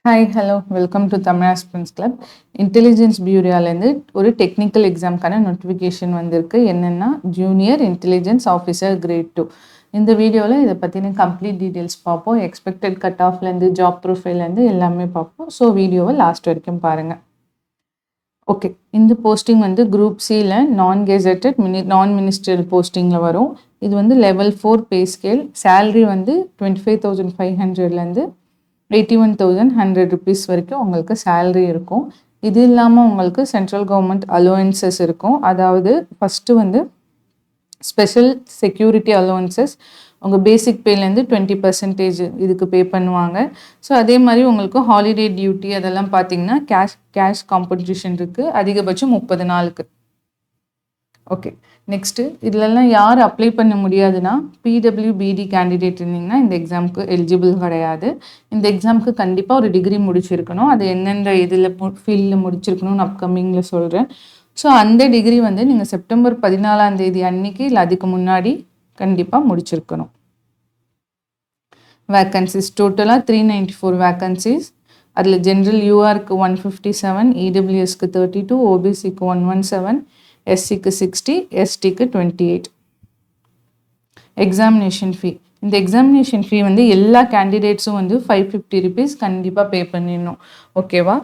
Hi hello welcome to Tamil aspirants club. Intelligence பியூரோலேருந்து ஒரு technical எக்ஸாம்க்கான notification வந்திருக்கு. என்னென்னா ஜூனியர் இன்டெலிஜென்ஸ் ஆஃபீஸர் கிரேட் 2. இந்த வீடியோவில் இதை பற்றின கம்ப்ளீட் டீட்டெயில்ஸ் பார்ப்போம். எக்ஸ்பெக்டட் கட் ஆஃப்லேருந்து ஜாப் ப்ரொஃபைல்லேருந்து எல்லாமே பார்ப்போம். ஸோ வீடியோவை லாஸ்ட் வரைக்கும் பாருங்கள். ஓகே, இந்த போஸ்டிங் வந்து குரூப் சியில் நான் கெசட்டட் நான் மினிஸ்டரியல் போஸ்டிங்கில் வரும். இது வந்து லெவல் 4 பே ஸ்கேல். சேலரி வந்து 25,500லேருந்து 81,100 ருபீஸ் வரைக்கும் உங்களுக்கு சேலரி இருக்கும். இது இல்லாமல் உங்களுக்கு சென்ட்ரல் கவர்மெண்ட் அலோவன்சஸ் இருக்கும். அதாவது ஃபஸ்ட்டு வந்து ஸ்பெஷல் செக்யூரிட்டி அலோவன்சஸ் உங்கள் பேசிக் பேலேருந்து 20% இதுக்கு பே பண்ணுவாங்க. ஸோ அதே மாதிரி உங்களுக்கு ஹாலிடே டியூட்டி அதெல்லாம் பார்த்தீங்கன்னா கேஷ் காம்பன்சேஷன் இருக்குது. அதிகபட்சம் 30 நாளுக்கு. ஓகே, நெக்ஸ்ட்டு இதிலெல்லாம் யார் அப்ளை பண்ண முடியாதுன்னா பிடபிள்யூபிடி கேண்டிடேட் இருந்தீங்கன்னா இந்த எக்ஸாமுக்கு எலிஜிபிள் கிடையாது. இந்த எக்ஸாமுக்கு கண்டிப்பாக ஒரு டிகிரி முடிச்சிருக்கணும். அது எந்தெந்த இதில் ஃபீல்டில் முடிச்சிருக்கணும்னு அப்கமிங்கில் சொல்கிறேன். ஸோ அந்த டிகிரி வந்து நீங்கள் செப்டம்பர் 14 அன்னைக்கு இல்லை அதுக்கு முன்னாடி கண்டிப்பாக முடிச்சிருக்கணும். வேக்கன்சிஸ் டோட்டலாக 394 வேக்கன்சிஸ். அதில் ஜென்ரல் யூஆருக்கு 157, இடபிள்யூஎஸ்க்கு 32, ஓபிசிக்கு 117, எஸ்சிக்கு 60, எஸ்டிக்கு 28. எக்ஸாமினேஷன் ஃபீ, இந்த எக்ஸாமினேஷன் ஃபீ வந்து எல்லா கேண்டிடேட்ஸும் வந்து 550 ருபீஸ் கண்டிப்பாக பே பண்ணிடணும். ஓகேவா?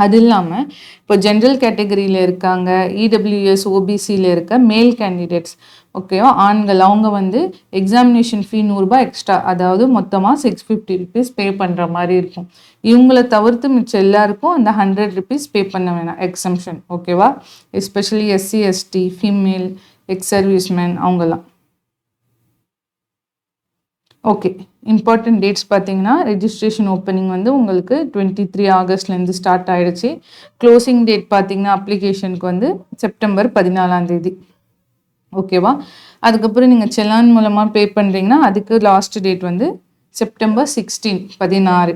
அது இல்லாமல் இப்போ ஜென்ரல் கேட்டகரியில் இருக்காங்க, இடபிள்யூஎஸ் ஓபிசியில் இருக்க மேல் கேண்டிடேட்ஸ், ஓகேவா, ஆண்கள், அவங்க வந்து எக்ஸாமினேஷன் ஃபீ 100 ரூபாய் எக்ஸ்ட்ரா, அதாவது மொத்தமாக 650 ருபீஸ் பே பண்ணுற மாதிரி இருக்கும். இவங்களை தவிர்த்து மிச்சம் எல்லாருக்கும் அந்த 100 ருபீஸ் பே பண்ண வேணாம், எக்ஸம்ஷன். ஓகேவா? Especially SC ST, female, ex serviceman அவங்கெல்லாம். ஓகே, இம்பார்ட்டன்ட் டேட்ஸ் பார்த்தீங்கன்னா ரெஜிஸ்ட்ரேஷன் ஓப்பனிங் வந்து உங்களுக்கு 23 ஆகஸ்ட்லேருந்து ஸ்டார்ட் ஆகிடுச்சு. க்ளோசிங் டேட் பார்த்தீங்கன்னா அப்ளிகேஷனுக்கு வந்து செப்டம்பர் 14. ஓகேவா? அதுக்கப்புறம் நீங்கள் செலான் மூலமாக பே பண்ணுறீங்கன்னா அதுக்கு லாஸ்ட் டேட் வந்து September 16.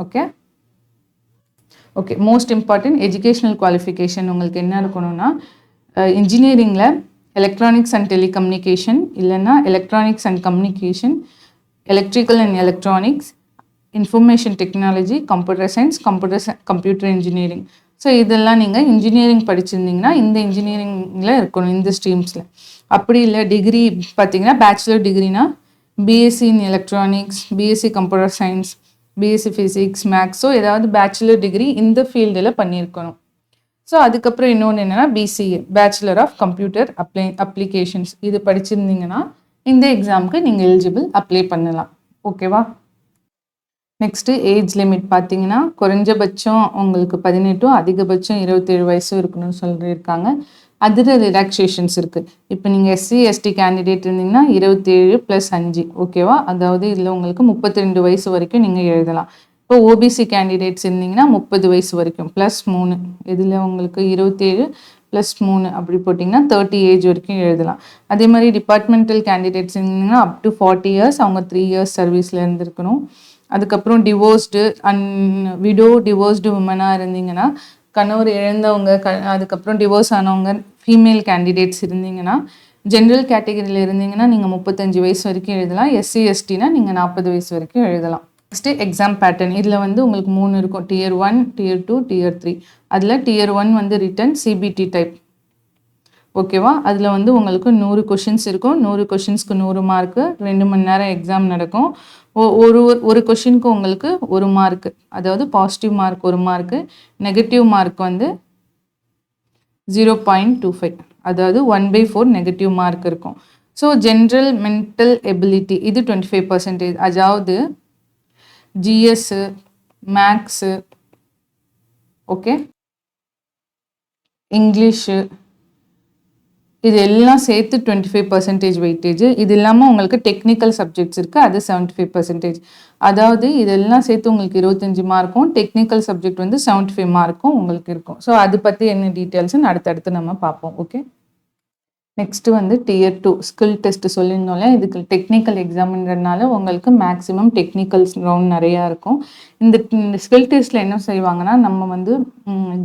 Okay okay most important educational qualification உங்களுக்கு என்ன இருக்கணும்னா இன்ஜினியரிங்கில் எலக்ட்ரானிக்ஸ் அண்ட் டெலிகம்யூனிகேஷன், இல்லைன்னா electronics and communication, electrical and electronics, information technology, computer science, computer engineering. So இதெல்லாம் நீங்கள் இன்ஜினியரிங் படிச்சிருந்தீங்கன்னா இந்த இன்ஜினியரிங்கில் இருக்கணும், இந்த ஸ்ட்ரீம்ஸில். அப்படி இல்லை டிகிரி பார்த்தீங்கன்னா பேச்சுலர் டிகிரினா BSc in electronics, BSc computer science, BSc physics, maths, so ஏதாவது பேச்சுலர் டிகிரி இந்த ஃபீல்டில் பண்ணியிருக்கணும். ஸோ அதுக்கப்புறம் இன்னொன்று என்னென்னா BCA, bachelor of computer applications, இது படிச்சிருந்தீங்கன்னா இந்த எக்ஸாமுக்கு நீங்கள் எலிஜிபிள் அப்ளை பண்ணலாம். ஓகேவா? நெக்ஸ்ட்டு ஏஜ் லிமிட் பார்த்தீங்கன்னா குறைஞ்சபட்சம் உங்களுக்கு 18, அதிகபட்சம் 27 வயசு இருக்கணும்னு சொல்லியிருக்காங்க. அதில் ரிலாக்ஸேஷன்ஸ் இருக்குது. இப்போ நீங்கள் எஸ்சி எஸ்டி கேண்டிடேட் இருந்தீங்கன்னா 27 + 5, ஓகேவா? அதாவது இதில் உங்களுக்கு 32 வயசு வரைக்கும் நீங்கள் எழுதலாம். இப்போ ஓபிசி கேண்டிடேட்ஸ் இருந்தீங்கன்னா 30 வயசு வரைக்கும் +3, இதில் உங்களுக்கு 27 + 3 அப்படி போட்டிங்கன்னா 30 ஏஜ் வரைக்கும் எழுதலாம். அதே மாதிரி டிபார்ட்மெண்டல் கேண்டிடேட்ஸ் இருந்தீங்கன்னா அப் டு 40 இயர்ஸ், அவங்க 3 இயர்ஸ் சர்வீஸில் இருந்திருக்கணும். அதுக்கப்புறம் டிவோர்ஸ்டு டிவோர்ஸ்டு உமனாக இருந்தீங்கன்னா, கணவர் இழந்தவங்க, அதுக்கப்புறம் டிவோர்ஸ் ஆனவங்க, ஃபீமேல் கேண்டிடேட்ஸ் இருந்தீங்கன்னா, ஜென்ரல் கேட்டகரியில் இருந்தீங்கன்னா நீங்கள் 35 வயசு வரைக்கும் எழுதலாம். எஸ்சி எஸ்டினா நீங்கள் 40 வயசு வரைக்கும் எழுதலாம். நெக்ஸ்ட்டு எக்ஸாம் பேட்டர்ன், இதில் வந்து உங்களுக்கு 3 இருக்கும், Tier 1, Tier 2, Tier 3. அதில் Tier 1 வந்து ரிட்டன் சிபிடி டைப். ஓகேவா? அதில் வந்து உங்களுக்கு 100 கொஷின்ஸ் இருக்கும். 100 கொஷின்ஸ்க்கு 100 மார்க்கு. 2 மணி நேரம் எக்ஸாம் நடக்கும். ஒரு கொஷினுக்கு உங்களுக்கு 1 மார்க்கு, அதாவது positive mark 1 mark, negative mark வந்து 0.25, அதாவது 1/4 நெகட்டிவ் மார்க் இருக்கும். ஸோ ஜென்ரல் மென்டல் எபிலிட்டி இது 25%, அதாவது ஜிஎஸ்ஸு, மேக்ஸு, ஓகே, இங்கிலீஷு, இது எல்லாம் சேர்த்து 25% வெயிட்டேஜ். இது இல்லாமல் உங்களுக்கு டெக்னிக்கல் சப்ஜெக்ட்ஸ் இருக்குது, அது 75%. அதாவது இதெல்லாம் சேர்த்து உங்களுக்கு 25 மார்க்கும், டெக்னிக்கல் சப்ஜெக்ட் வந்து 75 மார்க்கும் உங்களுக்கு இருக்கும். ஸோ அது பற்றி என்ன டீட்டெயில்ஸ்னு அடுத்தடுத்து நம்ம பார்ப்போம். ஓகே, நெக்ஸ்ட்டு வந்து Tier 2 ஸ்கில் டெஸ்ட் சொல்லியிருந்தோம்ல, இதுக்கு டெக்னிக்கல் எக்ஸாம்ன்றதுனால உங்களுக்கு மேக்ஸிமம் டெக்னிக்கல்ஸ் ரவுண்ட் நிறையா இருக்கும். இந்த ஸ்கில் டெஸ்ட்டில் என்ன செய்வாங்கன்னா, நம்ம வந்து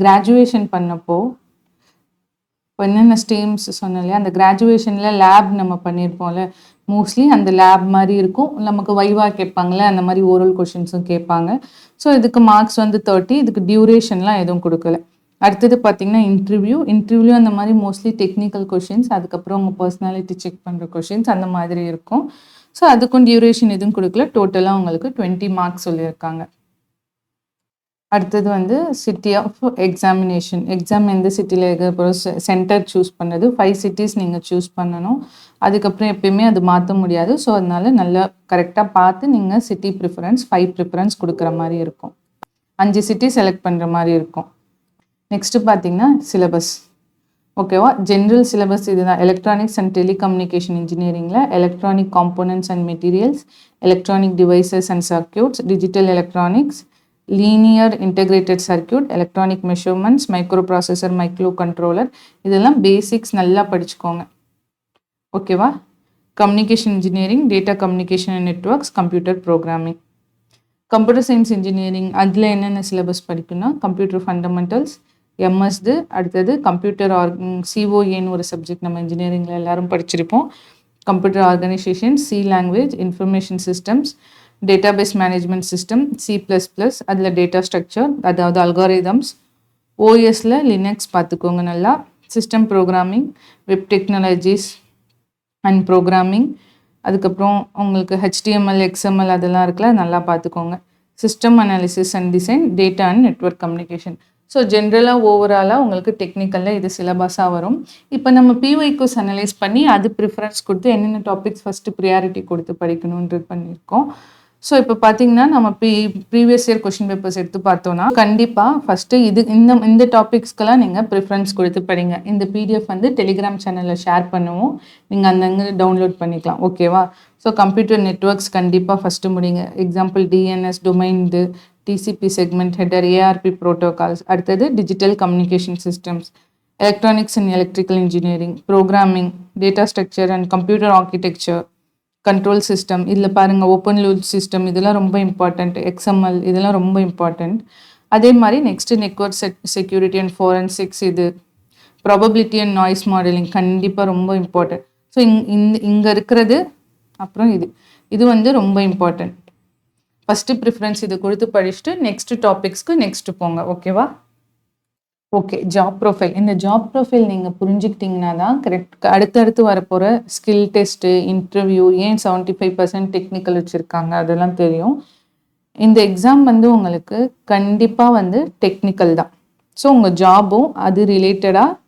கிராஜுவேஷன் பண்ணப்போ இப்போ என்னென்ன ஸ்ட்ரீம்ஸ் சொன்னோம் இல்லையா, அந்த கிராஜுவேஷனில் லேப் நம்ம பண்ணியிருப்போம்ல, மோஸ்ட்லி அந்த லேப் மாதிரி இருக்கும். நமக்கு வைவா கேட்பாங்களே அந்த மாதிரி ஓரல் கொஷின்ஸும் கேட்பாங்க. ஸோ இதுக்கு மார்க்ஸ் வந்து 30. இதுக்கு டியூரேஷன்லாம் எதுவும் கொடுக்கல. அடுத்தது பார்த்தீங்கன்னா இன்டர்வியூ அந்த மாதிரி மோஸ்ட்லி டெக்னிக்கல் கொஷின்ஸ், அதுக்கப்புறம் உங்கள் பர்சனாலிட்டி செக் பண்ணுற கொஷின்ஸ் அந்த மாதிரி இருக்கும். ஸோ அதுக்கும் டியூரேஷன் எதுவும் கொடுக்கல. டோட்டலாக உங்களுக்கு 20 மார்க்ஸ் சொல்லியிருக்காங்க. அடுத்தது வந்து சிட்டி ஆஃப் எக்ஸாமினேஷன். எக்ஸாம் எந்த சிட்டியில் இருக்க சென்டர் சூஸ் பண்ணது. 5 சிட்டிஸ் நீங்கள் சூஸ் பண்ணணும். அதுக்கப்புறம் எப்பயுமே அது மாற்ற முடியாது. ஸோ அதனால நல்லா கரெக்டாக பார்த்து நீங்கள் சிட்டி ப்ரிஃபரன்ஸ் 5 ப்ரிஃபரன்ஸ் கொடுக்குற மாதிரி இருக்கும். 5 சிட்டி செலக்ட் பண்ணுற மாதிரி இருக்கும். நெக்ஸ்ட்டு பார்த்தீங்கன்னா சிலபஸ். ஓகேவா, ஜென்ரல் சிலபஸ் இதுதான். எலக்ட்ரானிக்ஸ் அண்ட் டெலிகம்யூனிகேஷன் இன்ஜினியரிங்கில் electronic components and materials, electronic devices and circuits, digital electronics, linear integrated circuit, electronic measurements, microprocessor, microcontroller, இதெல்லாம் பேசிக்ஸ் நல்லா படிச்சுக்கோங்க. ஓகேவா. Communication engineering, data communication and networks, computer programming. Computer science engineering அதில் என்னென்ன syllabus படிக்கணும்னா computer fundamentals, எம்எஸ்து, அடுத்தது computer சிஓஏன்னு ஒரு subject நம்ம இன்ஜினியரிங்கில் எல்லாரும் படிச்சிருப்போம். Computer organisation, C language, information systems, database management system, C++, அதில் டேட்டா ஸ்ட்ரக்சர் அதாவது அல்காரிதம்ஸ், ஓஎஸில் லினக்ஸ் பார்த்துக்கோங்க நல்லா, system programming, web technologies and programming, அதுக்கப்புறம் உங்களுக்கு HTML, XML அதெல்லாம் இருக்குல்ல, நல்லா பார்த்துக்கோங்க. System analysis and design, data and network communication. So ஜென்ரலாக ஓவராலாக உங்களுக்கு டெக்னிக்கலில் இது சிலபஸாக வரும். இப்போ நம்ம PYQs அனலைஸ் பண்ணி அது ப்ரிஃபரன்ஸ் கொடுத்து என்னென்ன டாபிக்ஸ் ஃபஸ்ட்டு ப்ரியாரிட்டி கொடுத்து படிக்கணுன்றது பண்ணியிருக்கோம். ஸோ இப்போ பார்த்தீங்கன்னா நம்ம ப்ரீவியஸ் இயர் கொஷின் பேப்பர்ஸ் எடுத்து பார்த்தோன்னா கண்டிப்பாக ஃபஸ்ட்டு இந்த டாபிக்ஸ்க்கெல்லாம் நீங்கள் ப்ரிஃபரன்ஸ் கொடுத்து படிங்க. இந்த PDF வந்து டெலிகிராம் சேனலில் ஷேர் பண்ணுவோம், நீங்கள் அங்கங்கே டவுன்லோட் பண்ணிக்கலாம். ஓகேவா. ஸோ கம்ப்யூட்டர் நெட்வொர்க்ஸ் கண்டிப்பாக ஃபஸ்ட்டு முடிங்க. எக்ஸாம்பிள் DNS, டொமைன் இது, TCP segment header, ARP protocols. அடுத்தது digital communication systems, electronics and electrical engineering, programming, data structure and computer architecture, control system. இதில் பாருங்கள் ஓப்பன் லூப் சிஸ்டம், இதெல்லாம் ரொம்ப இம்பார்ட்டண்ட். XML இதெல்லாம் ரொம்ப இம்பார்ட்டண்ட். அதே மாதிரி next network security and forensics, இது ப்ராபபிலிட்டி அண்ட் நாய்ஸ் மாடலிங் கண்டிப்பாக ரொம்ப இம்பார்ட்டண்ட். ஸோ இங்கே இருக்கிறது அப்புறம் இது வந்து ரொம்ப இம்பார்ட்டண்ட். ஃபஸ்ட்டு ப்ரிஃபரன்ஸ் இது கொடுத்து படிச்சுட்டு நெக்ஸ்ட் டாபிக்ஸ்க்கு நெக்ஸ்ட்டு போங்க. ஓகேவா. Okay, job profile. இந்த ஜாப் ப்ரொஃபைல் நீங்கள் புரிஞ்சுக்கிட்டிங்கன்னா தான் கரெக்ட். அடுத்தடுத்து வரப்போகிற ஸ்கில் டெஸ்ட்டு, இன்டர்வியூ, ஏன் 75% டெக்னிக்கல் வச்சுருக்காங்க அதெல்லாம் தெரியும். இந்த எக்ஸாம் வந்து உங்களுக்கு கண்டிப்பாக வந்து டெக்னிக்கல் தான். ஸோ உங்கள் ஜாபும் அது ரிலேட்டடாக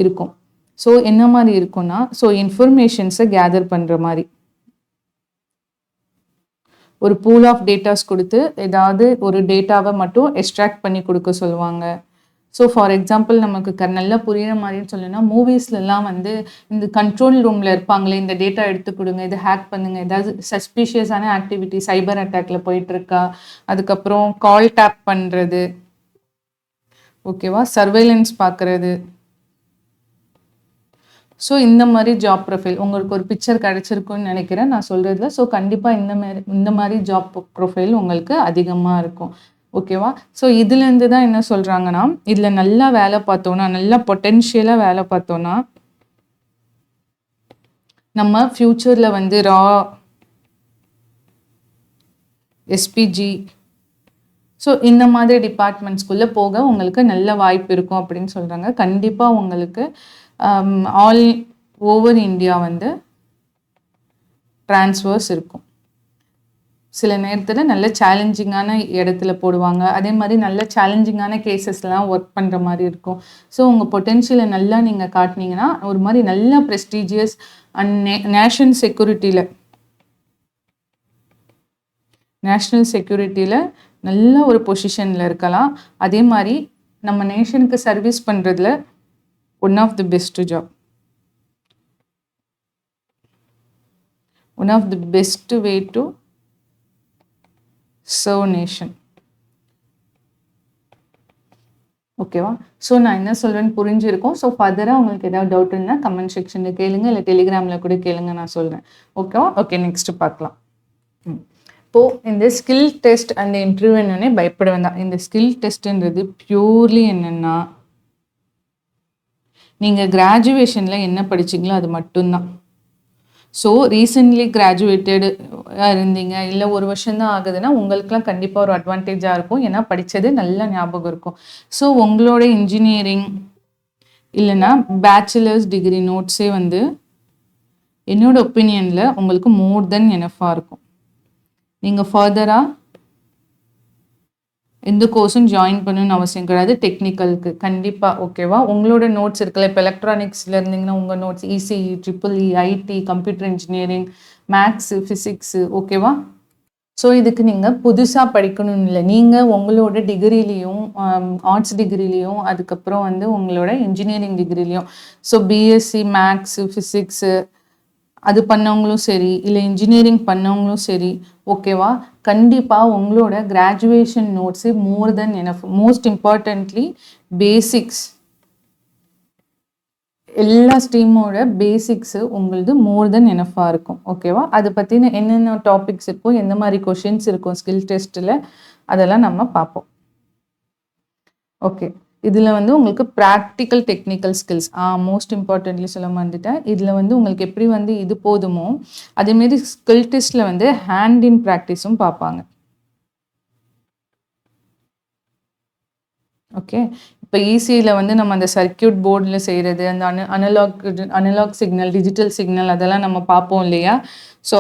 இருக்கும். ஸோ என்ன மாதிரி இருக்கும்னா, ஸோ இன்ஃபர்மேஷன்ஸை கேதர் பண்ணுற மாதிரி ஒரு பூல் ஆஃப் டேட்டாஸ் கொடுத்து ஏதாவது ஒரு டேட்டாவை மட்டும் எக்ஸ்ட்ராக்ட் பண்ணி கொடுக்க சொல்லுவாங்க. ஸோ ஃபார் எக்ஸாம்பிள் நமக்கு நல்லா புரியுற மாதிரின்னு சொல்லணும்னா, மூவிஸ்லாம் வந்து இந்த கண்ட்ரோல் ரூமில் இருப்பாங்களே, இந்த டேட்டா எடுத்து கொடுங்க, இது ஹேக் பண்ணுங்கள், ஏதாவது சஸ்பீஷியஸான ஆக்டிவிட்டி சைபர் அட்டாக்ல போயிட்டுருக்கா, அதுக்கப்புறம் கால் டேப் பண்ணுறது, ஓகேவா, சர்வைலன்ஸ் பார்க்குறது. ஸோ இந்த மாதிரி ஜாப் ப்ரொஃபைல் உங்களுக்கு ஒரு பிக்சர் கிடச்சிருக்குன்னு நினைக்கிறேன் நான் சொல்கிறதுல. ஸோ கண்டிப்பாக இந்த மாதிரி ஜாப் ப்ரொஃபைல் உங்களுக்கு அதிகமாக இருக்கும். ஓகேவா. ஸோ இதுலேருந்து தான் என்ன சொல்கிறாங்கன்னா, இதில் நல்லா வேலை பார்த்தோன்னா, நல்லா பொட்டென்ஷியலாக வேலை பார்த்தோன்னா, நம்ம ஃப்யூச்சரில் வந்து SPG ஸோ இந்த மாதிரி டிபார்ட்மெண்ட்ஸ்குள்ளே போக உங்களுக்கு நல்ல வாய்ப்பு இருக்கும் அப்படின்னு சொல்கிறாங்க. கண்டிப்பாக உங்களுக்கு ஆல் ஓவர் இந்தியா வந்து ட்ரான்ஸ்ஃபர்ஸ் இருக்கும். சில நேரத்தில் நல்ல சேலஞ்சிங்கான இடத்துல போடுவாங்க, அதே மாதிரி நல்ல சேலஞ்சிங்கான கேசஸ்லாம் ஒர்க் பண்ணுற மாதிரி இருக்கும். ஸோ உங்கள் பொட்டென்ஷியலை நல்லா நீங்கள் காட்டினீங்கன்னா ஒரு மாதிரி நல்ல ப்ரெஸ்டீஜியஸ் அண்ட் நேஷனல் செக்யூரிட்டியில் நல்ல ஒரு பொசிஷனில் இருக்கலாம். அதே மாதிரி நம்ம நேஷனுக்கு சர்வீஸ் பண்ணுறதுல one of the best job, one of the best way to serve nation. ஓகேவா. ஸோ நான் என்ன சொல்கிறேன்னு புரிஞ்சிருக்கோம். ஸோ ஃபர்தராக உங்களுக்கு ஏதாவது டவுட் இருந்தால் கமெண்ட் செக்ஷனில் கேளுங்க, இல்லை டெலிகிராமில் கூட கேளுங்க, நான் சொல்கிறேன். ஓகேவா. ஓகே, நெக்ஸ்ட்டு பார்க்கலாம். இப்போது இந்த ஸ்கில் டெஸ்ட் அந்த இன்டர்வியூ என்னன்னே பயப்பட வேண்டாம். இந்த ஸ்கில் டெஸ்ட்டுன்றது பியூர்லி என்னென்னா, நீங்கள் கிராஜுவேஷனில் என்ன படிச்சிங்களோ அது மட்டும்தான். ஸோ ரீசென்ட்லி கிராஜுவேட்டட் இருந்தீங்க, இல்லை ஒரு வருஷம் தான் ஆகுதுன்னா உங்களுக்குலாம் கண்டிப்பாக ஒரு அட்வான்டேஜாக இருக்கும். ஏன்னா படித்தது நல்லா ஞாபகம் இருக்கும். ஸோ உங்களோட இன்ஜினியரிங் இல்லைன்னா பேச்சுலர்ஸ் டிகிரி நோட்ஸே வந்து என்னோட ஒப்பீனியனில் உங்களுக்கு மோர் தென் எனஃபாக இருக்கும். நீங்கள் ஃபர்தராக எந்த கோர்ஸும் ஜாயின் பண்ணணும்னு அவசியம் கிடையாது. டெக்னிக்கலுக்கு கண்டிப்பாக ஓகேவா. உங்களோட நோட்ஸ் இருக்குல்ல, இப்போ எலக்ட்ரானிக்ஸில் இருந்தீங்கன்னா உங்கள் notes ECE, triple E, IT, computer engineering, maths, physics ஓகேவா. ஸோ இதுக்கு நீங்கள் புதுசாக படிக்கணும்னு இல்லை, நீங்கள் உங்களோட டிகிரிலையும் ஆர்ட்ஸ் டிகிரிலையும் அதுக்கப்புறம் வந்து உங்களோட இன்ஜினியரிங் டிகிரிலையும் ஸோ பிஎஸ்சி மேக்ஸு ஃபிசிக்ஸு அது பண்ணவங்களும் சரி, இல்லை இன்ஜினியரிங் பண்ணவங்களும் சரி ஓகேவா, கண்டிப்பாக உங்களோட கிராஜுவேஷன் நோட்ஸு மோர் தென் எனஃப். மோஸ்ட் இம்பார்ட்டன்ட்லி பேசிக்ஸ், எல்லா ஸ்ட்ரீமோட பேசிக்ஸு உங்களது மோர் தென் எனஃபாக இருக்கும் ஓகேவா. அதை பற்றின என்னென்ன டாபிக்ஸ் இருக்கும், எந்த மாதிரி கொஷின்ஸ் இருக்கும் ஸ்கில் டெஸ்ட்டில், அதெல்லாம் நம்ம பார்ப்போம். ஓகே, இதில் வந்து உங்களுக்கு practical technical skills most importantly சொல்ல வந்துட்டேன். இதில் வந்து உங்களுக்கு எப்படி வந்து இது போதுமோ அதேமாரி ஸ்கில் டெஸ்ட்டில் வந்து ஹேண்ட் இன் ப்ராக்டிஸும் பார்ப்பாங்க. ஓகே, இப்போ இசியில் வந்து நம்ம அந்த சர்க்கியூட் போர்டில் செய்கிறது, அந்த அனலாக் சிக்னல், டிஜிட்டல் சிக்னல் அதெல்லாம் நம்ம பார்ப்போம் இல்லையா. ஸோ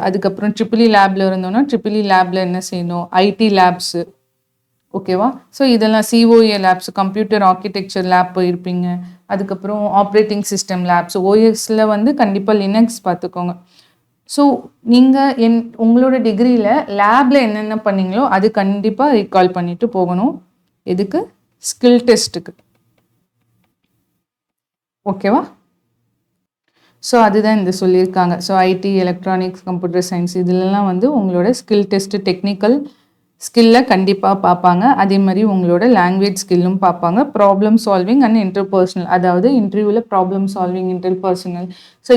அதுக்கப்புறம் ட்ரிபிள்இ லேபில் இருந்தோன்னா ட்ரிபிள்இ லேபில் என்ன செய்யணும், ஐடி லேப்ஸு ஓகேவா. ஸோ இதெல்லாம் COA labs, computer architecture lab போயிருப்பீங்க. அதுக்கப்புறம் ஆப்ரேட்டிங் சிஸ்டம் லேப்ஸ், ஓஎஸில் வந்து கண்டிப்பாக லினக்ஸ் பார்த்துக்கோங்க. ஸோ நீங்கள் உங்களோட டிகிரியில் லேபில் என்னென்ன பண்ணீங்களோ அது கண்டிப்பாக ரீகால் பண்ணிட்டு போகணும். எதுக்கு, ஸ்கில் டெஸ்ட்டுக்கு ஓகேவா. ஸோ அதுதான் இந்த சொல்லியிருக்காங்க. So IT, electronics, computer science இதுலலாம் வந்து உங்களோட ஸ்கில் டெஸ்ட்டு டெக்னிக்கல் ஸ்கில்லை கண்டிப்பாக பார்ப்பாங்க. அதே மாதிரி உங்களோட லாங்குவேஜ் ஸ்கில்லும் பார்ப்பாங்க. ப்ராப்ளம் சால்விங் அண்ட் இன்டர்பர்சனல், அதாவது இன்டர்வியூவில் ப்ராப்ளம் சால்விங், இன்டர்பர்சனல். ஸோ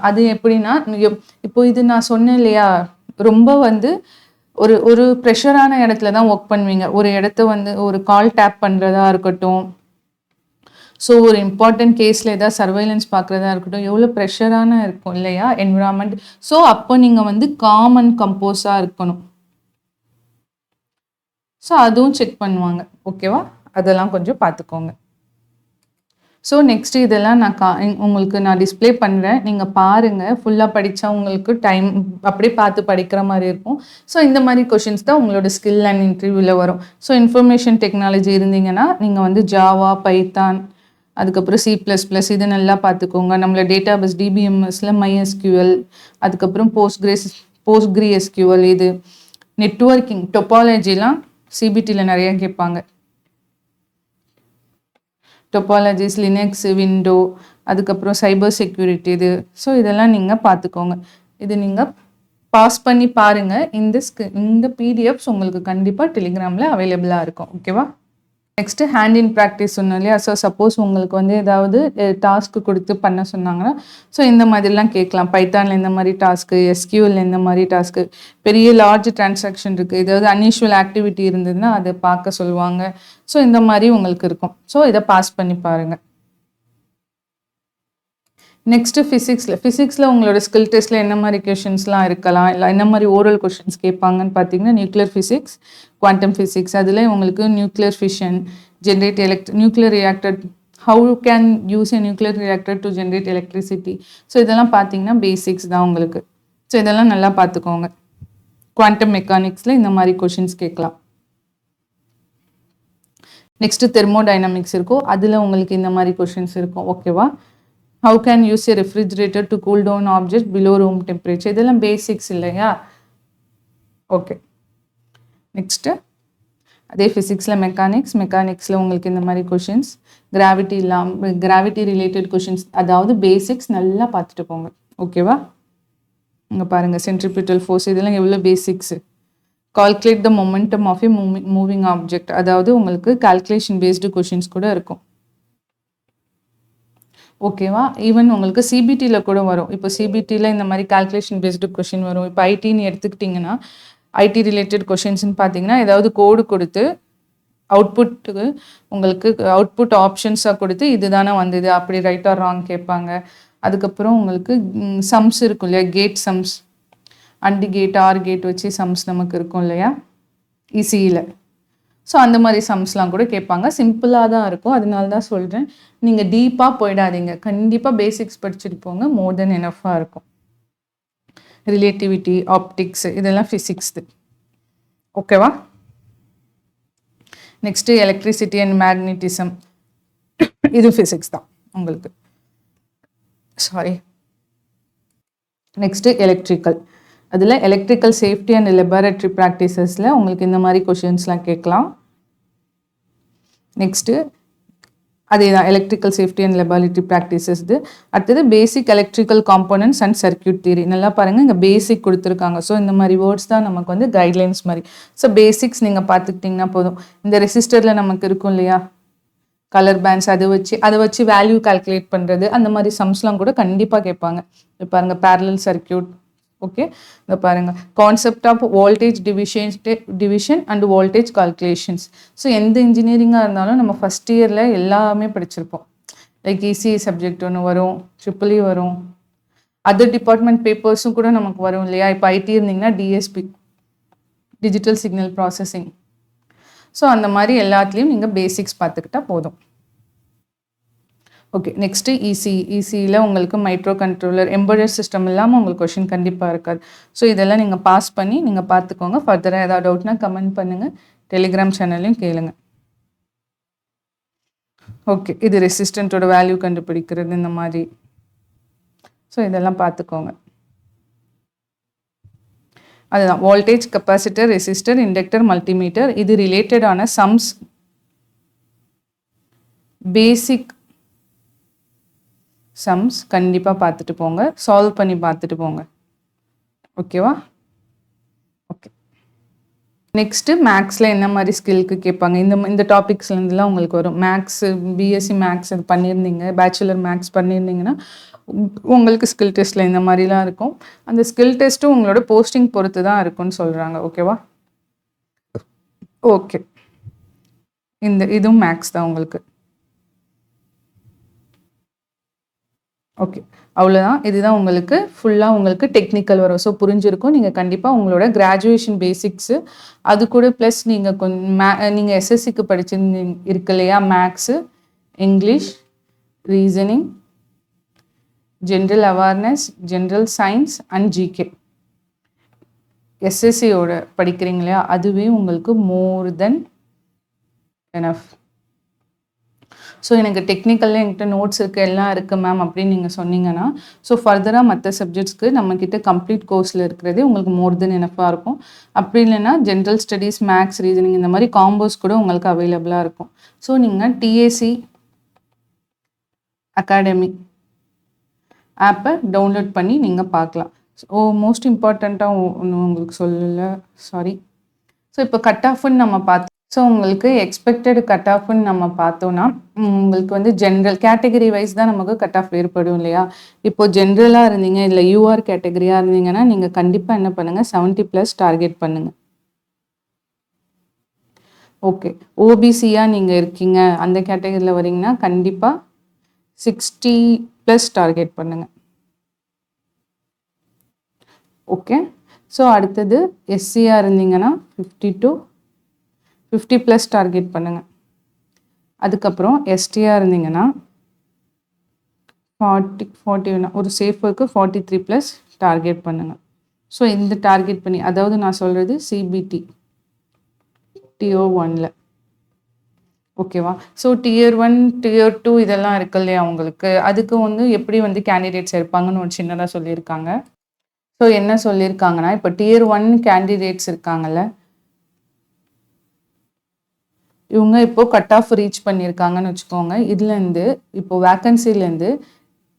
அது எப்படின்னா, இப்போ இது நான் சொன்னேன் இல்லையா, ரொம்ப வந்து ஒரு ஒரு ப்ரெஷரான இடத்துல தான் ஒர்க் பண்ணுவீங்க. ஒரு இடத்த வந்து ஒரு கால் டேப் பண்ணுறதா இருக்கட்டும், ஸோ ஒரு இம்பார்ட்டன்ட் கேஸில் ஏதாவது சர்வைலன்ஸ் பார்க்குறதா இருக்கட்டும், எவ்வளோ ப்ரெஷரான இருக்கும் இல்லையா என்விரான்மெண்ட். ஸோ அப்போ நீங்கள் வந்து காம் அண்ட் கம்போஸாக இருக்கணும். ஸோ அதுவும் செக் பண்ணுவாங்க ஓகேவா. அதெல்லாம் கொஞ்சம் பார்த்துக்கோங்க. ஸோ நெக்ஸ்ட்டு இதெல்லாம் உங்களுக்கு நான் டிஸ்பிளே பண்ணுறேன், நீங்கள் பாருங்கள். ஃபுல்லாக படித்தா உங்களுக்கு டைம் அப்படியே பார்த்து படிக்கிற மாதிரி இருக்கும். ஸோ இந்த மாதிரி கொஷின்ஸ் தான் உங்களோட ஸ்கில் அண்ட் இன்டர்வியூவில் வரும். ஸோ இன்ஃபர்மேஷன் டெக்னாலஜி இருந்தீங்கன்னா நீங்கள் வந்து ஜாவா, பைத்தான், அதுக்கப்புறம் C++ இது நல்லா பார்த்துக்கோங்க. நம்மள டேட்டாபேஸ் டிபிஎம்எஸில் MySQL, அதுக்கப்புறம் PostgreSQL, இது நெட்வொர்க்கிங் டொப்பாலஜிலாம் சிபிடியில் நிறைய கேட்பாங்க. டொப்பாலஜிஸ், லினக்ஸ், விண்டோ, அதுக்கப்புறம் சைபர் செக்யூரிட்டி இது. ஸோ இதெல்லாம் நீங்கள் பார்த்துக்கோங்க. இது நீங்கள் பாஸ் பண்ணி பாருங்கள். இந்த பிடிஎஃப்ஸ் உங்களுக்கு கண்டிப்பாக டெலிகிராமில் அவைலபிளாக இருக்கும் ஓகேவா. நெக்ஸ்ட்டு ஹேண்ட் இன் ப்ராக்டிஸ் சொன்னோம் இல்லையா. ஸோ சப்போஸ் உங்களுக்கு வந்து ஏதாவது டாஸ்க்கு கொடுத்து பண்ண சொன்னாங்கன்னா ஸோ இந்த மாதிரிலாம் கேட்கலாம். பைத்தானில் இந்த மாதிரி டாஸ்க்கு, எஸ்கியூஎல் இந்த மாதிரி டாஸ்க்கு, பெரிய லார்ஜ் டிரான்சாக்ஷன் இருக்குது, ஏதாவது அன்யூஷுவல் ஆக்டிவிட்டி இருந்ததுன்னா அதை பார்க்க சொல்லுவாங்க. ஸோ இந்த மாதிரி உங்களுக்கு இருக்கும். ஸோ இதை பாஸ் பண்ணி பாருங்கள். நெக்ஸ்ட்டு ஃபிசிக்ஸில் உங்களோட ஸ்கில் டெஸ்ட்டில் என்ன மாதிரி கொஷின்ஸ்லாம் இருக்கலாம், இல்லை என்ன மாதிரி ஓரல் கொஷின்ஸ் கேட்பாங்கன்னு பார்த்தீங்கன்னா, நியூக்ளியர் ஃபிசிக்ஸ், குவாண்டம் ஃபிசிக்ஸ், அதில் உங்களுக்கு nuclear fission, generate nuclear reactor, how can use a nuclear reactor to generate electricity. So இதெல்லாம் பார்த்தீங்கன்னா பேசிக்ஸ் தான் உங்களுக்கு. ஸோ இதெல்லாம் நல்லா பார்த்துக்கோங்க. குவாண்டம் மெக்கானிக்ஸில் இந்த மாதிரி கொஷின்ஸ் கேட்கலாம். நெக்ஸ்ட்டு தெர்மோடைனமிக்ஸ் இருக்கும், அதில் உங்களுக்கு இந்த மாதிரி கொஷின்ஸ் இருக்கும் ஓகேவா. How can use a refrigerator to cool down object below room temperature, இதெல்லாம் பேசிக்ஸ் இல்லையா. ஓகே, நெக்ஸ்ட்டு அதே ஃபிசிக்ஸில் மெக்கானிக்ஸில் உங்களுக்கு இந்த மாதிரி கொஷின்ஸ், கிராவிட்டி ரிலேட்டட் கொஷின்ஸ், அதாவது பேசிக்ஸ் நல்லா பார்த்துட்டு போங்க ஓகேவா. இங்கே பாருங்கள், சென்ட்ரிபியூட்டல் ஃபோர்ஸ் இதெல்லாம் எவ்வளோ basics. Calculate the momentum of a moving object, அதாவது உங்களுக்கு கால்குலேஷன் பேஸ்டு கொஷின்ஸ் கூட இருக்கும் ஓகேவா. ஈவன் உங்களுக்கு சிபிடியில் கூட வரும். இப்போ சிபிடியில் இந்த மாதிரி கால்குலேஷன் பேஸ்டு கொஷின் வரும். இப்போ ஐடின்னு எடுத்துக்கிட்டிங்கன்னா, ஐடி ரிலேட்டட் கொஷின்ஸ்னு பார்த்தீங்கன்னா, ஏதாவது கோடு கொடுத்து உங்களுக்கு அவுட்புட் ஆப்ஷன்ஸாக கொடுத்து இதுதானே வந்தது அப்படி ரைட் ஆர் ராங் கேட்பாங்க. அதுக்கப்புறம் உங்களுக்கு சம்ஸ் இருக்கும் இல்லையா, gate sums, and gate or gate வச்சு சம்ஸ் நமக்கு இருக்கும் இல்லையா இசியில். ஸோ அந்த மாதிரி சம்ஸ்லாம் கூட கேட்பாங்க. சிம்பிளாக தான் இருக்கும், அதனால தான் சொல்கிறேன். நீங்கள் டீப்பாக போயிடாதீங்க, கண்டிப்பாக பேசிக்ஸ் படிச்சுட்டு போங்க, மோர் தென் எனஃபாக இருக்கும். ரிலேட்டிவிட்டி, ஆப்டிக்ஸ் இதெல்லாம் ஃபிசிக்ஸ்து. ஓகேவா? நெக்ஸ்ட்டு எலக்ட்ரிசிட்டி அண்ட் மேக்னட்டிசம், இது ஃபிசிக்ஸ் தான் உங்களுக்கு. சாரி. Next electrical. அதில் எலக்ட்ரிக்கல் சேஃப்டி அண்ட் லெபார்டரி ப்ராக்டிசஸில் உங்களுக்கு இந்த மாதிரி கொஷின்ஸ்லாம் கேட்கலாம். நெக்ஸ்ட்டு அதே தான், electrical safety and laboratory practices. அடுத்தது basic electrical components and circuit theory. நல்லா பாருங்கள், இங்கே பேசிக் கொடுத்துருக்காங்க. ஸோ இந்த மாதிரி வேர்ட்ஸ் தான் நமக்கு வந்து கைட்லைன்ஸ் மாதிரி. ஸோ பேசிக்ஸ் நீங்கள் பார்த்துக்கிட்டிங்கன்னா போதும். இந்த ரெசிஸ்டரில் நமக்கு இருக்கும் இல்லையா கலர் பேண்ட்ஸ், அதை வச்சு வேல்யூ கால்குலேட் பண்ணுறது, அந்த மாதிரி சம்ஸ்லாம் கூட கண்டிப்பாக கேட்பாங்க. இப்போ பாருங்கள் பேரலல் சர்க்யூட். ஓகே, இதை பாருங்கள் concept of voltage division and voltage calculations. So எந்த இன்ஜினியரிங்காக இருந்தாலும் நம்ம ஃபஸ்ட் இயரில் எல்லாமே படிச்சிருப்போம். லைக் இசிஇ சப்ஜெக்ட் ஒன்று வரும், ட்ரிபிள்இ வரும், அதர் டிபார்ட்மெண்ட் பேப்பர்ஸும் கூட நமக்கு வரும் இல்லையா. இப்போ ஐடி இருந்தீங்கன்னா DSP, digital signal processing. So அந்த மாதிரி எல்லாத்துலேயும் நீங்கள் பேசிக்ஸ் பார்த்துக்கிட்டா போதும். ஓகே, நெக்ஸ்ட்டு இசியில் உங்களுக்கு மைக்ரோ கண்ட்ரோலர், எம்பெடட் சிஸ்டம் இல்லாமல் உங்களுக்கு கொஷின் கண்டிப்பாக இருக்காது. ஸோ இதெல்லாம் நீங்கள் பாஸ் பண்ணி நீங்கள் பார்த்துக்கோங்க. ஃபர்தராக ஏதாவது டவுட்னா கமெண்ட் பண்ணுங்கள், டெலிகிராம் சேனல்லையும் கேளுங்க. ஓகே, இது ரெசிஸ்டண்ட்டோட வேல்யூ கண்டுபிடிக்கிறது இந்த மாதிரி. ஸோ இதெல்லாம் பார்த்துக்கோங்க. அதுதான் voltage, capacitor, resistor, inductor, multimeter. இது ரிலேட்டடான சம்ஸ், பேசிக் சம்ஸ் கண்டிப்பாக பார்த்துட்டு போங்க, சால்வ் பண்ணி பார்த்துட்டு போங்க. ஓகேவா? ஓகே, நெக்ஸ்ட்டு மேக்ஸில் என்ன மாதிரி ஸ்கில்க்கு கேட்பாங்க, இந்த டாபிக்ஸ்லேருந்துலாம் உங்களுக்கு வரும். மேக்ஸு, பிஎஸ்சி மேக்ஸ் இது பண்ணியிருந்தீங்க, பேச்சுலர் மேக்ஸ் பண்ணியிருந்தீங்கன்னா உங்களுக்கு ஸ்கில் டெஸ்ட்டில் இந்த மாதிரிலாம் இருக்கும். அந்த ஸ்கில் டெஸ்ட்டும் உங்களோட போஸ்டிங் பொறுத்து தான் இருக்கும்னு சொல்கிறாங்க. ஓகேவா? ஓகே, இதுவும் மேக்ஸ் தான் உங்களுக்கு. ஓகே, அவ்வளோதான். இதுதான் உங்களுக்கு ஃபுல்லாக உங்களுக்கு டெக்னிக்கல் வரும். ஸோ புரிஞ்சிருக்கும். நீங்கள் கண்டிப்பாக உங்களோட கிராஜுவேஷன் பேசிக்ஸு அது கூட ப்ளஸ் நீங்கள் நீங்கள் எஸ்எஸ்சிக்கு படிச்சிருந்தீங்க இருக்கு இல்லையா, maths, English, reasoning, general awareness, general science and GK, எஸ்எஸ்சியோட படிக்கிறீங்க இல்லையா, அதுவே உங்களுக்கு மோர் தென் எனஃப். ஸோ எனக்கு டெக்னிக்கலில் என்கிட்ட நோட்ஸ் இருக்குது, எல்லாம் இருக்குது மேம் அப்படின்னு நீங்கள் சொன்னீங்கன்னா, ஸோ ஃபர்தராக மற்ற சப்ஜெக்ட்ஸ்க்கு நம்மக்கிட்ட கம்ப்ளீட் கோர்ஸில் இருக்கிறதே உங்களுக்கு மோர் தென் எனஃபாக இருக்கும். அப்படி இல்லைன்னா ஜென்ரல் ஸ்டடீஸ், மேக்ஸ், ரீசனிங் இந்த மாதிரி காம்போஸ் கூட உங்களுக்கு அவைலபிளாக இருக்கும். ஸோ நீங்கள் டிஏசி அகாடமி ஆப்பை டவுன்லோட் பண்ணி நீங்கள் பார்க்கலாம். மோஸ்ட் இம்பார்ட்டண்ட்டாக ஒன்று உங்களுக்கு சொல்லலை, சாரி. ஸோ இப்போ கட் ஆஃப்னு நம்ம பார்த்தோம். ஸோ உங்களுக்கு எக்ஸ்பெக்டட் கட் ஆஃப்னு நம்ம பார்த்தோன்னா உங்களுக்கு வந்து ஜென்ரல் கேட்டகரி வைஸ் தான் நமக்கு கட் ஆஃப் வேறுபடும் இல்லையா. இப்போ ஜென்ரலாக இருந்தீங்க இல்லை யூஆர் கேட்டகரியாக இருந்தீங்கன்னா நீங்கள் கண்டிப்பாக என்ன பண்ணுங்கள், 70+ டார்கெட் பண்ணுங்கள். ஓகே, ஓபிசியாக நீங்கள் இருக்கீங்க, அந்த கேட்டகரியில் வரீங்கன்னா கண்டிப்பாக 60+ டார்கெட் பண்ணுங்கள். ஓகே, ஸோ அடுத்தது எஸ்சியாக இருந்தீங்கன்னா 50+ டார்கெட் பண்ணுங்கள். அதுக்கப்புறம் எஸ்டியாக இருந்தீங்கன்னா 40 ஒரு சேஃபுக்கு 43+ டார்கெட் பண்ணுங்கள். ஸோ இந்த டார்கெட் பண்ணி, அதாவது நான் சொல்கிறது சிபிடி டியர் 1ல். ஓகேவா? ஸோ டியர் 1, டியர் 2 இதெல்லாம் இருக்கு இல்லையா உங்களுக்கு, அதுக்கு வந்து எப்படி வந்து கேண்டிடேட்ஸ் இருப்பாங்கன்னு ஒரு சின்னதாக சொல்லியிருக்காங்க. ஸோ என்ன சொல்லியிருக்காங்கன்னா, இப்போ டியர் 1 கேண்டிடேட்ஸ் இருக்காங்கல்ல, இவங்க இப்போ கட் ஆஃப் ரீச் பண்ணியிருக்காங்கன்னு வச்சுக்கோங்க. இதுலேருந்து இப்போ வேக்கன்சிலேருந்து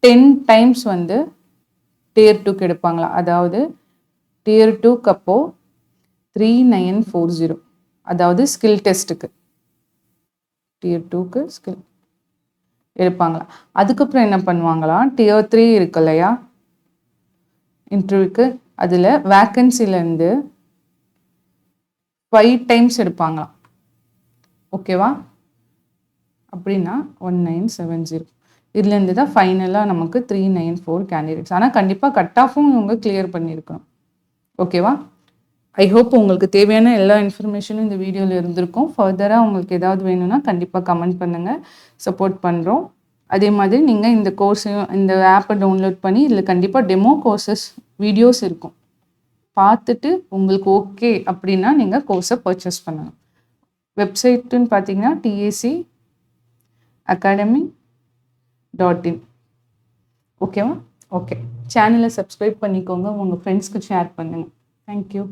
10 டைம்ஸ் வந்து டியர் 2க்கு எடுப்பாங்களா. அதாவது டியர் 2க்கு அப்போ 3940, அதாவது ஸ்கில் டெஸ்ட்டுக்கு டியர் 2க்கு ஸ்கில் எடுப்பாங்களா. அதுக்கப்புறம் என்ன பண்ணுவாங்களா, டியர் 3 இருக்கு இல்லையா இன்டர்வியூக்கு, அதில் வேக்கன்சிலேருந்து 5 டைம்ஸ் எடுப்பாங்களாம். ஓகேவா? அப்படின்னா 1970. இதுலேருந்து தான் ஃபைனலாக நமக்கு 394 கேண்டிடேட்ஸ். ஆனால் கண்டிப்பாக கட் ஆஃபும் இவங்க கிளியர் பண்ணியிருக்கணும். ஓகேவா? ஐ ஹோப் உங்களுக்கு தேவையான எல்லா இன்ஃபர்மேஷனும் இந்த வீடியோவில் இருந்திருக்கும். ஃபர்தராக உங்களுக்கு ஏதாவது வேணும்னா கண்டிப்பாக கமெண்ட் பண்ணுங்கள், சப்போர்ட் பண்ணுறோம். அதே மாதிரி நீங்கள் இந்த கோர்ஸையும் இந்த ஆப்பை டவுன்லோட் பண்ணி இதில் கண்டிப்பாக டெமோ கோர்சஸ் வீடியோஸ் இருக்கும். பார்த்துட்டு உங்களுக்கு ஓகே அப்படின்னா நீங்கள் கோர்ஸை பர்ச்சேஸ் பண்ணணும். வெப்சைட்டுன்னு பார்த்தீங்கன்னா TACacademy.in. ஓகேவா? ஓகே. சேனலை சப்ஸ்கிரைப் பண்ணிக்கோங்க, உங்கள் ஃப்ரெண்ட்ஸ்க்கு ஷேர் பண்ணுங்கள். தேங்க்யூ.